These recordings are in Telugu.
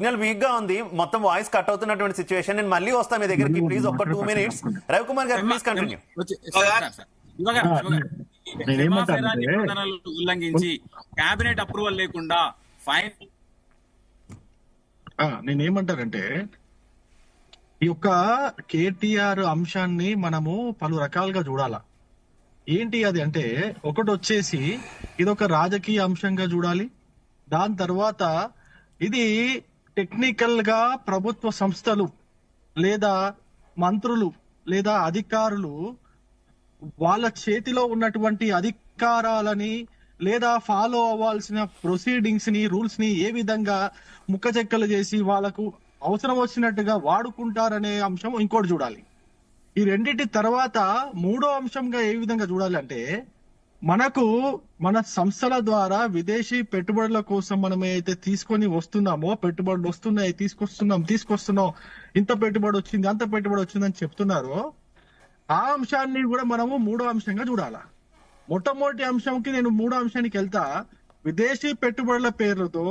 సిగ్నల్ వీక్ గా ఉంది, మొత్తం వాయిస్ కట్ అవుతున్నటువంటి సిచ్యువేషన్. నేను మళ్ళీ వస్తాను మీ దగ్గరికి, ప్లీజ్ ఒక 2 minutes. రవికుమార్ గారు ప్లీజ్ కంటిన్యూ. ఉల్లంఘించి కేబినెట్ అప్రూవల్ లేకుండా ఫైన్. నేనేమంటానంటే ఈ యొక్క కేటీఆర్ అంశాన్ని మనము పలు రకాలుగా చూడాలా. ఏంటి అది అంటే, ఒకటి వచ్చేసి ఇదొక రాజకీయ అంశంగా చూడాలి. దాని తర్వాత ఇది టెక్నికల్ గా ప్రభుత్వ సంస్థలు లేదా మంత్రులు లేదా అధికారులు వాళ్ళ చేతిలో ఉన్నటువంటి అధికారాలని లేదా ఫాలో అవ్వాల్సిన ప్రొసీడింగ్స్ ని, రూల్స్ ని ఏ విధంగా ముక్కచెక్కలు చేసి వాళ్ళకు అవసరం వచ్చినట్టుగా వాడుకుంటారనే అంశం ఇంకోటి చూడాలి. ఈ రెండింటి తర్వాత మూడో అంశంగా ఏ విధంగా చూడాలి అంటే, మనకు మన సంస్థల ద్వారా విదేశీ పెట్టుబడుల కోసం మనం ఏదైతే తీసుకొని వస్తున్నామో, పెట్టుబడులు వస్తున్నాయి, తీసుకొస్తున్నాం, ఇంత పెట్టుబడి వచ్చింది, అంత పెట్టుబడి వచ్చిందని చెప్తున్నారో, ఆ అంశాన్ని కూడా మనము మూడో అంశంగా చూడాలా. మొట్టమొదటి అంశంకి నేను మూడో అంశానికి వెళ్తా. విదేశీ పెట్టుబడుల పేర్లతో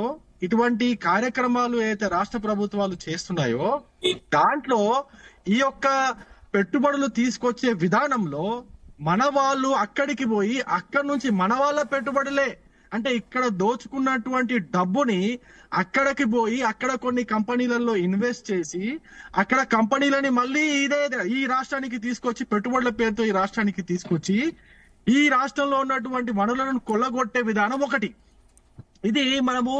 ఇటువంటి కార్యక్రమాలు ఏదైతే రాష్ట్ర ప్రభుత్వాలు చేస్తున్నాయో, దాంట్లో ఈ యొక్క పెట్టుబడులు తీసుకొచ్చే విధానంలో మన వాళ్ళు అక్కడికి పోయి అక్కడి నుంచి మన వాళ్ళ పెట్టుబడులే అంటే ఇక్కడ దోచుకున్నటువంటి డబ్బుని అక్కడికి పోయి అక్కడ కొన్ని కంపెనీలలో ఇన్వెస్ట్ చేసి అక్కడ కంపెనీలని మళ్ళీ ఈ రాష్ట్రానికి తీసుకొచ్చి, పెట్టుబడుల పేరుతో ఈ రాష్ట్రానికి తీసుకొచ్చి ఈ రాష్ట్రంలో ఉన్నటువంటి వనరులను కొల్లగొట్టే విధానం ఒకటి. ఇది మనము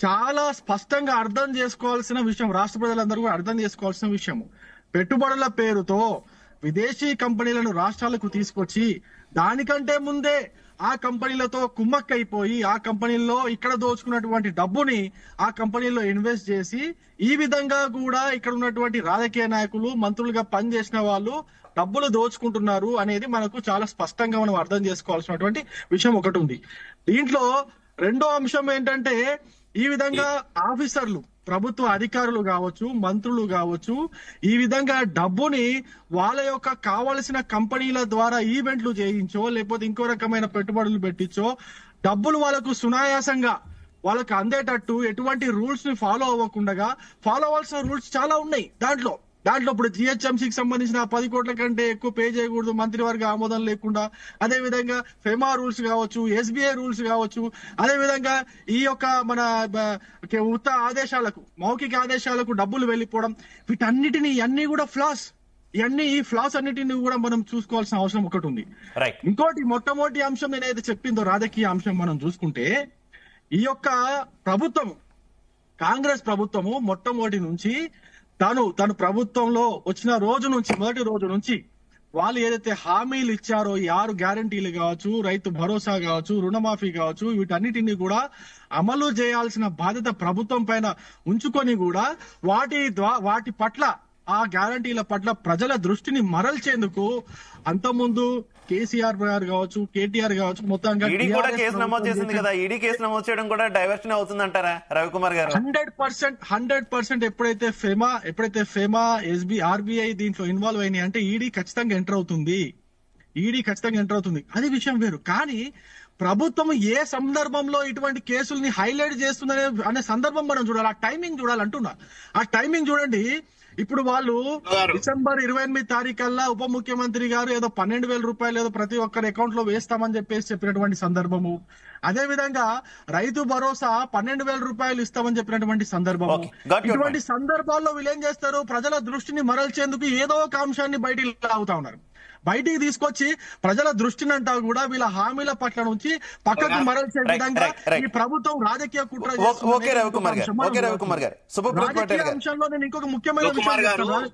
చాలా స్పష్టంగా అర్థం చేసుకోవాల్సిన విషయం, రాష్ట్ర ప్రజలందరూ కూడా అర్థం చేసుకోవాల్సిన విషయము. పెట్టుబడుల పేరుతో విదేశీ కంపెనీలను రాష్ట్రాలకు తీసుకొచ్చి దానికంటే ముందే ఆ కంపెనీలతో కుమ్మక్కైపోయి ఆ కంపెనీల్లో ఇక్కడ దోచుకున్నటువంటి డబ్బుని ఆ కంపెనీల్లో ఇన్వెస్ట్ చేసి ఈ విధంగా కూడా ఇక్కడ ఉన్నటువంటి రాజకీయ నాయకులు, మంత్రులుగా పనిచేసిన వాళ్ళు డబ్బులు దోచుకుంటున్నారు అనేది మనకు చాలా స్పష్టంగా మనం అర్థం చేసుకోవాల్సినటువంటి విషయం ఒకటి ఉంది. దీంట్లో రెండో అంశం ఏంటంటే, ఈ విధంగా ఆఫీసర్లు, ప్రభుత్వ అధికారులు కావచ్చు, మంత్రులు కావచ్చు, ఈ విధంగా డబ్బుని వాళ్ళ యొక్క కావలసిన కంపెనీల ద్వారా ఈవెంట్లు చేయించో లేకపోతే ఇంకో రకమైన పెట్టుబడులు పెట్టించో డబ్బులు వాళ్ళకు సునాయాసంగా వాళ్ళకి అందేటట్టు ఎటువంటి రూల్స్ ని ఫాలో అవ్వకుండా, ఫాలో అవ్వాల్సిన రూల్స్ చాలా ఉన్నాయి. దాంట్లో ఇప్పుడు జిహెచ్ఎంసీకి సంబంధించిన 10 కోట్ల కంటే ఎక్కువ పే చేయకూడదు మంత్రివర్గ ఆమోదం లేకుండా, అదే విధంగా ఫెమా రూల్స్ కావచ్చు, ఎస్బీఐ రూల్స్ కావచ్చు, అదే విధంగా ఈ యొక్క మన ఆదేశాలకు, మౌఖిక ఆదేశాలకు డబ్బులు వెళ్ళిపోవడం, వీటన్నిటిని అన్ని కూడా ఫ్లాస్. ఈ ఫ్లాస్ అన్నిటిని కూడా మనం చూసుకోవాల్సిన అవసరం ఒకటి ఉంది. ఇంకోటి మొట్టమొదటి అంశం నేనైతే చెప్పిందో రాజకీయ అంశం మనం చూసుకుంటే, ఈ యొక్క ప్రభుత్వము, కాంగ్రెస్ ప్రభుత్వము మొట్టమొదటి నుంచి తను ప్రభుత్వంలో వచ్చిన రోజు నుంచి, మొదటి రోజు నుంచి వాళ్ళు ఏదైతే హామీలు ఇచ్చారో, ఈ 6 గ్యారంటీలు కావచ్చు, రైతు భరోసా కావచ్చు, రుణమాఫీ కావచ్చు, వీటన్నిటిని కూడా అమలు చేయాల్సిన బాధ్యత ప్రభుత్వం పైన ఉంచుకొని కూడా వాటి పట్ల, ఆ గ్యారంటీల పట్ల ప్రజల దృష్టిని మరల్చేందుకు అంతకుముందు కేసీఆర్ గారు కావచ్చు, కేటీఆర్ కావచ్చు, మొత్తంగా ఈడీ కూడా కేసు నమోదు చేసింది కదా. ఈడీ కేసు నమోదు చేయడం కూడా డైవర్షన్ అవుతుందంటారా రవికుమార్ గారు? 100% ఎప్పుడైతే ఫేమా ఆర్బీఐ దీంట్లో ఇన్వాల్వ్ అయినాయి అంటే ఈడీ ఖచ్చితంగా ఎంటర్ అవుతుంది. అది విషయం వేరు. కానీ ప్రభుత్వం ఏ సందర్భంలో ఇటువంటి కేసుల్ని హైలైట్ చేస్తుందనే అనే సందర్భం మనం చూడాలి, ఆ టైమింగ్ చూడాలంటున్నా. ఆ టైమింగ్ చూడండి. ఇప్పుడు వాళ్ళు డిసెంబర్ 28 తారీఖల్లా ఉప ముఖ్యమంత్రి గారు ఏదో 12,000 రూపాయలు ఏదో ప్రతి ఒక్కరి అకౌంట్ లో వేస్తామని చెప్పినటువంటి సందర్భము, అదే విధంగా రైతు భరోసా 12,000 రూపాయలు ఇస్తామని చెప్పినటువంటి సందర్భము. ఇటువంటి సందర్భాల్లో వీళ్ళు ఏం చేస్తారు, ప్రజల దృష్టిని మరల్చేందుకు ఏదో ఒక అంశాన్ని బయటికి లాగుతా ఉన్నారు. బయటికి తీసుకొచ్చి ప్రజల దృష్టిని అంతా కూడా వీళ్ళ హామీల పట్ల నుంచి పక్కకు మరల్చే విధంగా ఈ ప్రభుత్వం రాజకీయ కుట్ర రాజకీయ అంశంలో నేను ఇంకొక ముఖ్యమైన విషయం చెప్తాను.